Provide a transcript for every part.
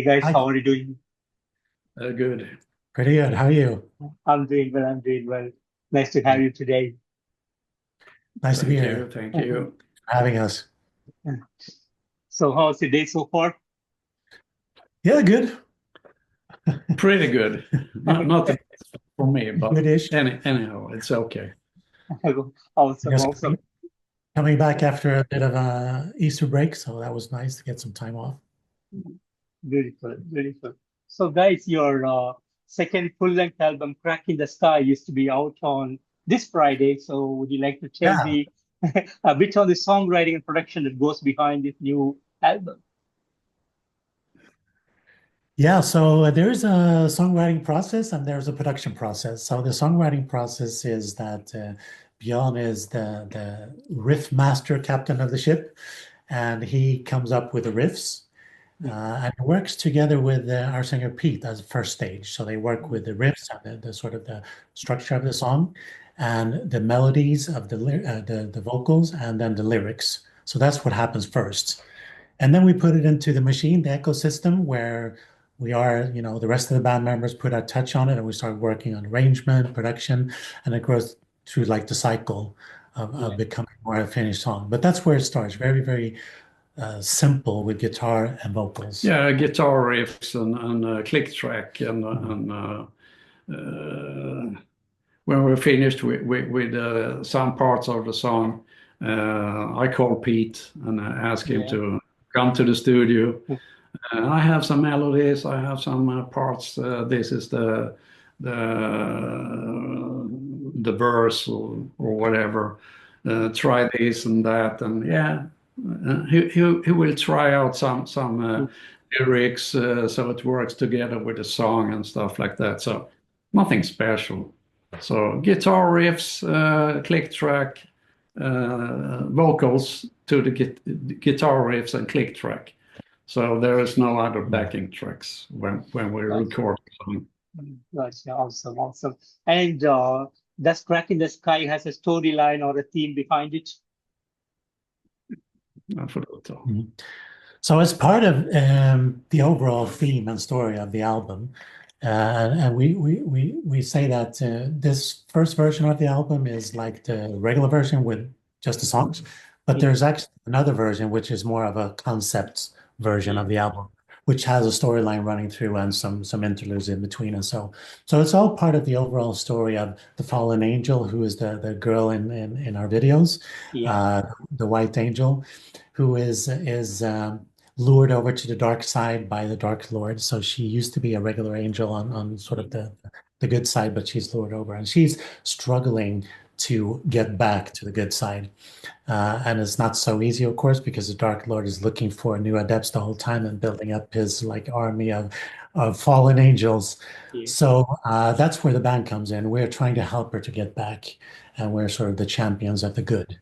Hey guys, Hi. how are you doing? Good. Pretty good. How are you? I'm doing well. I'm doing well. Nice to have Great. you today. Nice to be Thank you. here. Thank Mhm. you. For having us. So, how's the day so far? Yeah, good. Pretty good. Not the best for me, but Good-ish. anyhow, it's okay. Awesome, Just awesome. coming back after a bit of a Easter break, so that was nice to get some time off. Beautiful, beautiful. So, guys, your second full-length album, "Crack in the Sky," used to be out on this Friday. So, would you like to tell Yeah. me a bit on the songwriting and production that goes behind this new album? Yeah, so there's a songwriting process and there's a production process. So the songwriting process is that Björn is the riff master captain of the ship, and he comes up with the riffs. And works together with our singer Pete as first stage. So they work with the riffs and the sort of the structure of the song, and the melodies of the vocals, and then the lyrics. So that's what happens first, and then we put it into the machine, the ecosystem, where we are, the rest of the band members put our touch on it, and we start working on arrangement, production, and it goes through like the cycle of Yeah. becoming more a finished song. But that's where it starts, very, very simple with guitar and vocals. Yeah, guitar riffs and click track Mhm. when we're finished with some parts of the song, I call Pete and I ask him Yeah. to come to the studio. I have some melodies. I have some parts. This is the verse or whatever. Try this and that, and yeah, he will try out some lyrics so it works together with the song and stuff like that. So nothing special. So guitar riffs, click track, vocals to the guitar riffs and click track. So there is no other backing tracks when we record a song. Gotcha. Awesome, awesome. And does Crack in the Sky has a storyline or a theme behind it? I forgot to. Mhm. So as part of the overall theme and story of the album, and we say that this first version of the album is like the regular version with just the songs, but Yeah. there's actually another version which is more of a concept version Yeah. of the album, which has a storyline running through and some interludes in between. And so it's all part of the overall story of the fallen angel, who is the girl in our videos, Yeah. uh, the white angel, who is lured over to the dark side by the Dark Lord. So she used to be a regular angel on sort of the good side, but she's lured over, and she's struggling to get back to the good side. And it's not so easy, of course, because the Dark Lord is looking for new adepts the whole time and building up his like army of fallen angels. Yeah. So that's where the band comes in. We're trying to help her to get back, and we're sort of the champions of the good.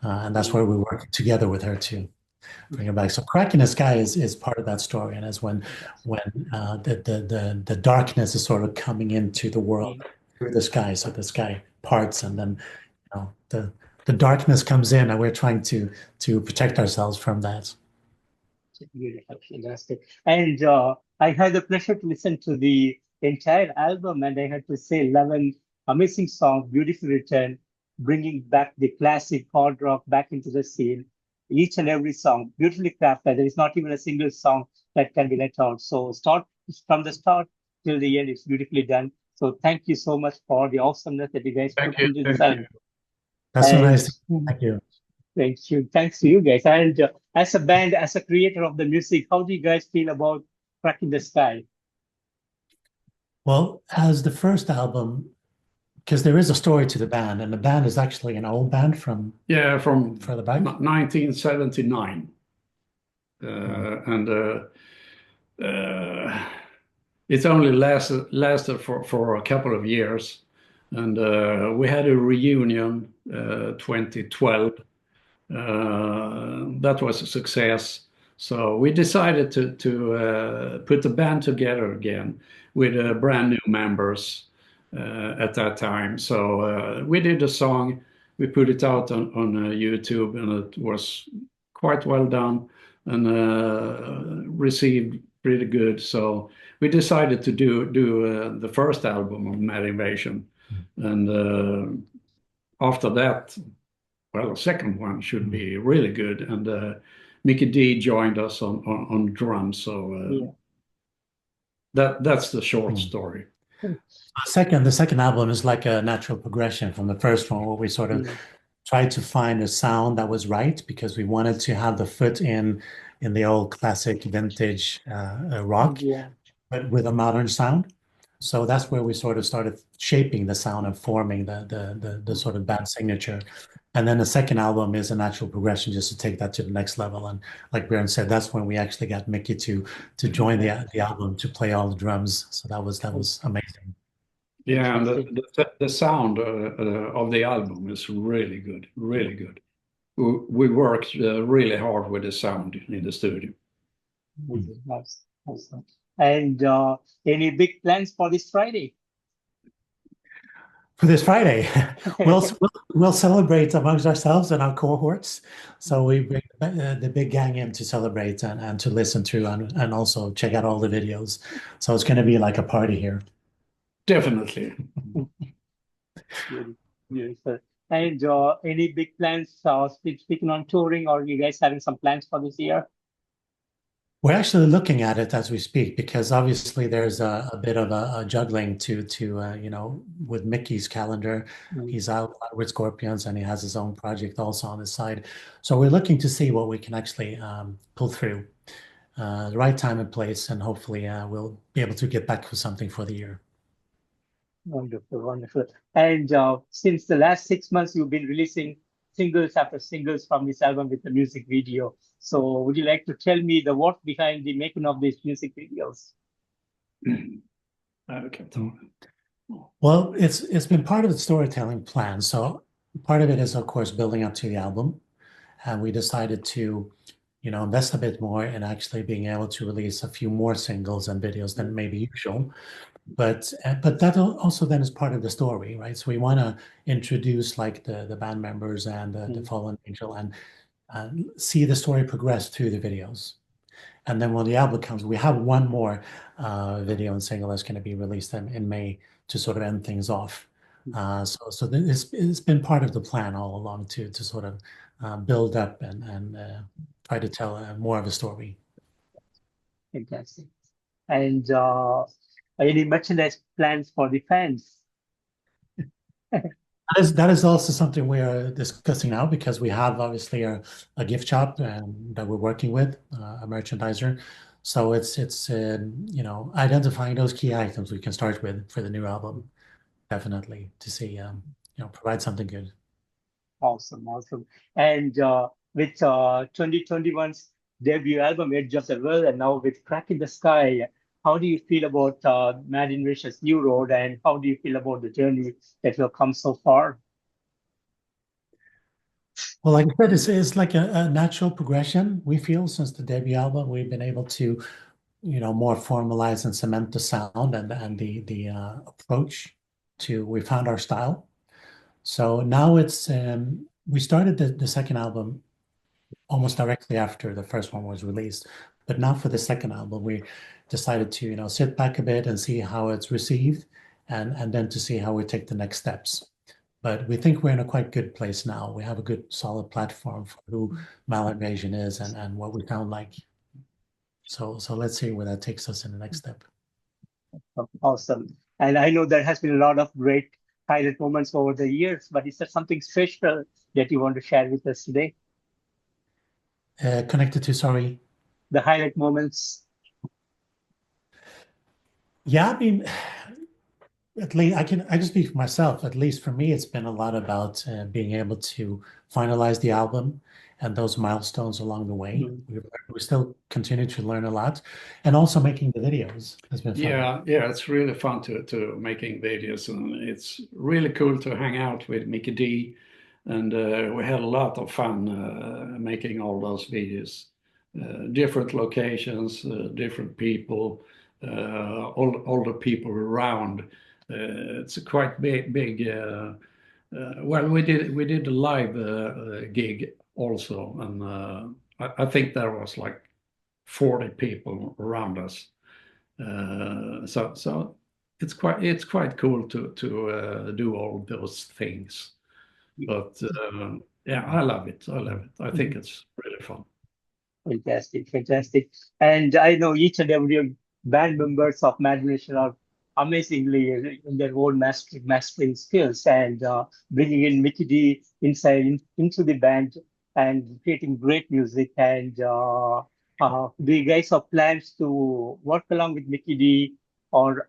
And that's Yeah. where we work together with her to bring it back. So Crack in the Sky is part of that story, and is when the darkness is sort of coming into the world Yeah. through the sky. So the sky parts, and then the darkness comes in, and we're trying to protect ourselves from that. Beautiful, fantastic. And I had the pleasure to listen to the entire album, and I had to say, 11 amazing songs, beautifully written, bringing back the classic hard rock back into the scene. Each and every song, beautifully crafted. There is not even a single song that can be let out. So, start from the start till the end, it's beautifully done. So, thank you so much for the awesomeness that you guys put Thank you. into this Thank you. album. That's so And nice. Thank you. thank you. Thanks to you guys. And as a band, as a creator of the music, how do you guys feel about Crack in the Sky? Well, as the first album, because there is a story to the band, and the band is actually an old band from Yeah, from further back. 1979, Mhm. and uh, it only lasted for a couple of years, and we had a reunion 2012. That was a success. So we decided to put the band together again with brand new members at that time. So we did a song, we put it out on YouTube, and it was quite well done and received pretty good. So we decided to do the first album of Mad Invasion, and after that, well, the second one should be really good. And Mikkey Dee joined us on drums. So that's the short story. The second album is like a natural progression from the first one, where we sort of tried to find a sound that was right because we wanted to have the foot in the old classic vintage rock, but with a modern sound. So that's where we sort of started shaping the sound and forming the sort of band signature. And then the second album is a natural progression just to take that to the next level. And like Björn said, that's when we actually got Mikkey to join the album to play all the drums. So that was amazing. Yeah, and the sound of the album is really good, really good. We worked really hard with the sound in the studio. Nice. Awesome. And any big plans for this Friday? For this Friday, we'll celebrate amongst ourselves and our cohorts. So we bring the big gang in to celebrate and to listen to and also check out all the videos. So it's going to be like a party here. Definitely. Beautiful. And any big plans speaking on touring, or you guys having some plans for this year? We're actually looking at it as we speak because obviously there's a bit of a juggling to with Mickey's calendar. He's out with Scorpions and he has his own project also on his side. So we're looking to see what we can actually pull through the right time and place, and hopefully we'll be able to get back with something for the year. Wonderful, wonderful. And since the last 6 months, you've been releasing singles after singles from this album with the music video. So would you like to tell me the work behind the making of these music videos? Okay. Well, it's been part of the storytelling plan. So part of it is, of course, building up to the album. And we decided to, invest a bit more in actually being able to release a few more singles and videos than maybe usual. But that also then is part of the story, right? So we want to introduce like the band members and the fallen angel and see the story progress through the videos. And then when the album comes, we have one more video and single that's going to be released in May to sort of end things off. So it's been part of the plan all along to sort of build up and try to tell more of a story. Fantastic. And any merchandise plans for the fans? That is also something we are discussing now because we have obviously a gift shop that we're working with, a merchandiser. So it's identifying those key items we can start with for the new album, definitely to see provide something good. Awesome. And with 2021's debut album, Edge of the World, and now with Crack in the Sky, how do you feel about Mad Invasion's new road, and how do you feel about the journey that will come so far? Well, like I said, it's like a natural progression. We feel since the debut album, we've been able to, more formalize and cement the sound and the approach to. We found our style. So now it's we started the second album almost directly after the first one was released. But now for the second album, we decided to, sit back a bit and see how it's received and then to see how we take the next steps. But we think we're in a quite good place now. We have a good solid platform for who Mad Invasion is and what we sound like. So let's see where that takes us in the next step. Awesome. And I know there has been a lot of great highlight moments over the years, but is there something special that you want to share with us today? Connected to, sorry? The highlight moments. Yeah, I mean, at least I can speak for myself. At least for me, it's been a lot about being able to finalize the album and those milestones along the way. We still continue to learn a lot, and also making the videos has been fun. Yeah, it's really fun to making videos, and it's really cool to hang out with Mikkey Dee, and we had a lot of fun making all those videos. Different locations, different people, all the people around. It's a quite big. Well, we did a live gig also, and I think there was like 40 people around us. So it's quite cool to do all those things. But yeah, I love it. I think it's really fun. Fantastic, fantastic. And I know each and every band members of Mad Nation are amazingly in their own mastering skills and bringing in Mikkey Dee into the band and creating great music. And do you guys have plans to work along with Mikkey Dee or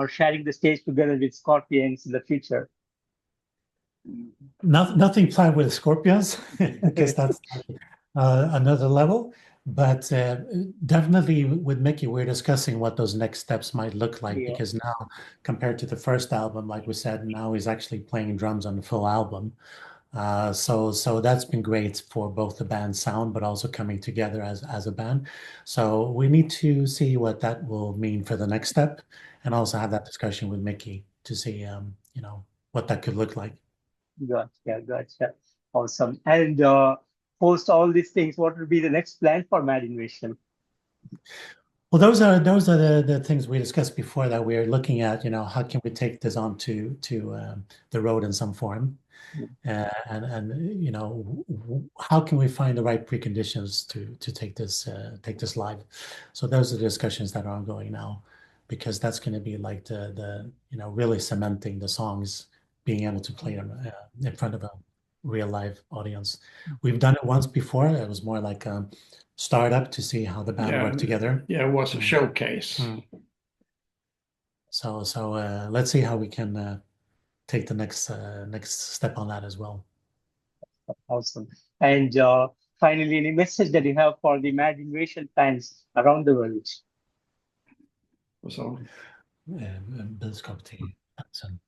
sharing the stage together with Scorpions in the future? Nothing planned with Scorpions because that's another level. But definitely with Mikkey, we're discussing what those next steps might look like, Yeah. because now, compared to the first album, like we said, now he's actually playing drums on the full album. So that's been great for both the band's sound, but also coming together as a band. So we need to see what that will mean for the next step, and also have that discussion with Mikkey to see, what that could look like. Gotcha. Awesome. And post all these things, what will be the next plan for Mad Invasion? Well, those are the things we discussed before, that we're looking at, how can we take this on to the road in some form, and how can we find the right preconditions to take this live. So those are the discussions that are ongoing now, because that's going to be like the really cementing the songs, being able to play them in front of a real live audience. We've done it once before. It was more like startup to see how the band worked together. Yeah, it was a showcase. So let's see how we can take the next step on that as well. Awesome. And finally, any message that you have for the Mad Invasion fans around the world? Så. Budskap till fansen.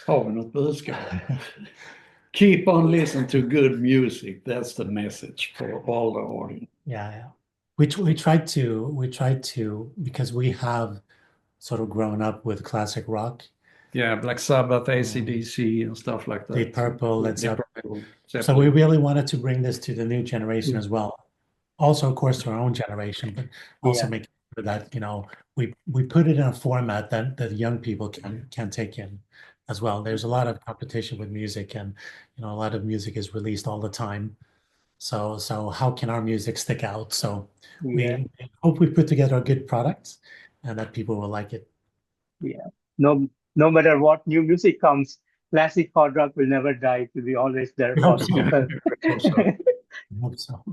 Har vi något budskap? Keep on listening to good music. That's the message for all the audience. Yeah. We tried to, because we have sort of grown up with classic rock. Yeah, Black Sabbath, AC/DC, and stuff like that. Deep Purple, Led Zeppelin. So we really wanted to bring this to the new generation as well. Also, of course, to our own generation, but also make sure that we put it in a format that young people can take in as well. There's a lot of competition with music, and a lot of music is released all the time. So how can our music stick out? So we hope we put together a good product and that people will like it. Yeah. No matter what new music comes, classic hard rock will never die. It will be always there for people. I hope so.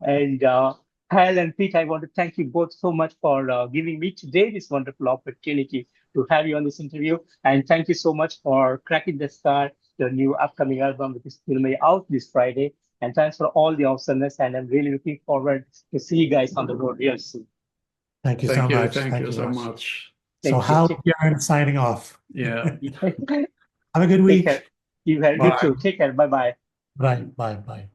And Hal and Pete, I want to thank you both so much for giving me today this wonderful opportunity to have you on this interview. And thank you so much for Cracking the Sky, your new upcoming album, which is will be out this Friday. And thanks for all the awesomeness. And I'm really looking forward to see you guys on the road real soon. Thank you so much. Thank you so much. So Hal, Björn signing off. Yeah. Have a good week. You have good too. Take care. Bye-bye. Bye.